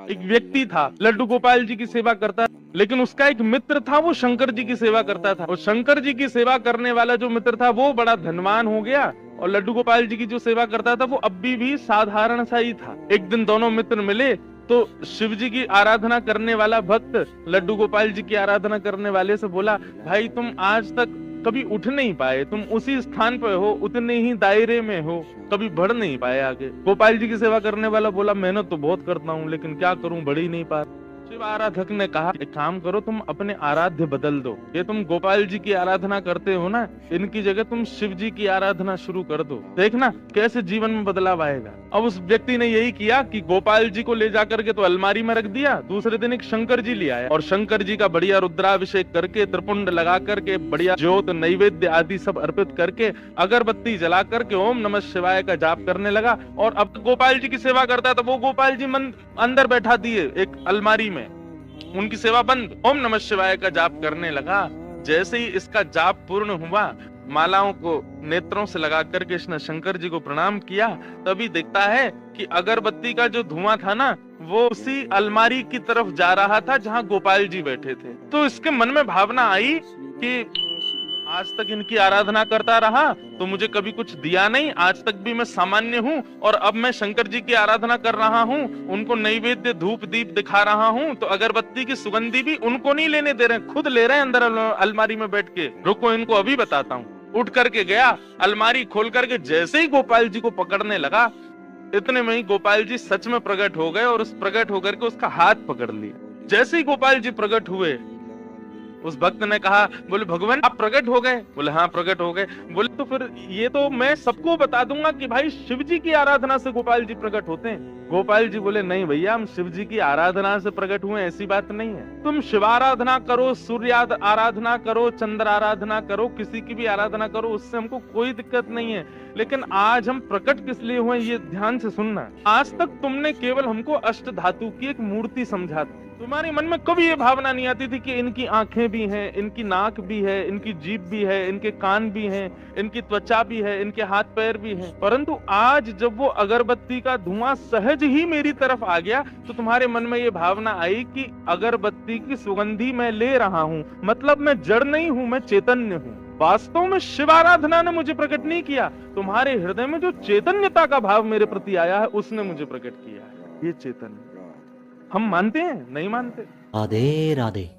एक व्यक्ति था, लड्डू गोपाल जी की सेवा करता, लेकिन उसका एक मित्र था, वो शंकर जी की सेवा करता था। और शंकर जी की सेवा करने वाला जो मित्र था वो बड़ा धनवान हो गया, और लड्डू गोपाल जी की जो सेवा करता था वो अभी भी साधारण सा ही था। एक दिन दोनों मित्र मिले तो शिव जी की आराधना करने वाला भक्त लड्डू गोपाल जी की आराधना करने वाले से बोला, भाई तुम आज तक कभी उठ नहीं पाए, तुम उसी स्थान पे हो, उतने ही दायरे में हो, कभी बढ़ नहीं पाए आगे। गोपाल जी की सेवा करने वाला बोला, मेहनत तो बहुत करता हूँ लेकिन क्या करूं, बढ़ ही नहीं पा रहा। शिव आराधक ने कहा, एक काम करो, तुम अपने आराध्य बदल दो। ये तुम गोपाल जी की आराधना करते हो ना, इनकी जगह तुम शिव जी की आराधना शुरू कर दो, देखना कैसे जीवन में बदलाव आएगा। अब उस व्यक्ति ने यही किया कि गोपाल जी को ले जाकर के तो अलमारी में रख दिया, दूसरे दिन एक शंकर जी ले आया और शंकर जी का बढ़िया रुद्राभिषेक करके, त्रिपुंड लगा करके, बढ़िया ज्योत नैवेद्य आदि सब अर्पित करके, अगरबत्ती जला करके ओम नमः शिवाय का जाप करने लगा। और अब गोपाल जी की सेवा करता है तो वो गोपाल जी मन अंदर बैठा दिए एक अलमारी में, उनकी सेवा बंद, ओम नमः शिवाय का जाप करने लगा। जैसे ही इसका जाप पूर्ण हुआ, मालाओं को नेत्रों से लगा करके इसने शंकर जी को प्रणाम किया, तभी देखता है कि अगरबत्ती का जो धुआं था ना, वो उसी अलमारी की तरफ जा रहा था जहां गोपाल जी बैठे थे। तो इसके मन में भावना आई कि आज तक इनकी आराधना करता रहा तो मुझे कभी कुछ दिया नहीं, आज तक भी मैं सामान्य हूँ, और अब मैं शंकर जी की आराधना कर रहा हूँ, उनको नैवेद्य धूप दीप दिखा रहा हूँ, तो अगरबत्ती की सुगंधी भी उनको नहीं लेने दे रहे, खुद ले रहे हैं अंदर अलमारी में बैठ के। रुको इनको अभी बताता हूँ। उठ करके गया, अलमारी खोल करके जैसे ही गोपाल जी को पकड़ने लगा, इतने में ही गोपाल जी सच में प्रकट हो गए और उस प्रकट होकर के उसका हाथ पकड़ लिया। जैसे ही गोपाल जी प्रकट हुए, उस भक्त ने कहा, बोले भगवान आप प्रकट हो गए? बोले हाँ प्रकट हो गए। बोले तो फिर ये तो मैं सबको बता दूंगा कि भाई शिव जी की आराधना से गोपाल जी प्रकट होते हैं। गोपाल जी बोले नहीं भैया, हम शिव जी की आराधना से प्रकट हुए ऐसी बात नहीं है। तुम शिव आराधना करो, सूर्य आराधना करो, चंद्र आराधना करो, किसी की भी आराधना करो, उससे हमको कोई दिक्कत नहीं है, लेकिन आज हम प्रकट किस लिए हुए ये ध्यान से सुनना। आज तक तुमने केवल हमको अष्ट धातु की एक मूर्ति समझा, तुम्हारे मन में कभी ये भावना नहीं आती थी कि इनकी आंखें भी हैं, इनकी नाक भी है, इनकी जीभ भी है, इनके कान भी हैं, इनकी त्वचा भी है, इनके हाथ पैर भी हैं। परंतु आज जब वो अगरबत्ती का धुआं सहज ही मेरी तरफ आ गया तो तुम्हारे मन में ये भावना आई कि अगरबत्ती की सुगंधी मैं ले रहा हूँ, मतलब मैं जड़ नहीं हूँ, मैं चैतन्य हूँ। वास्तव में शिव आराधना ने मुझे प्रकट नहीं किया, तुम्हारे हृदय में जो चैतन्यता का भाव मेरे प्रति आया है उसने मुझे प्रकट किया है। ये चैतन्य हम मानते हैं, नहीं मानते। राधे राधे।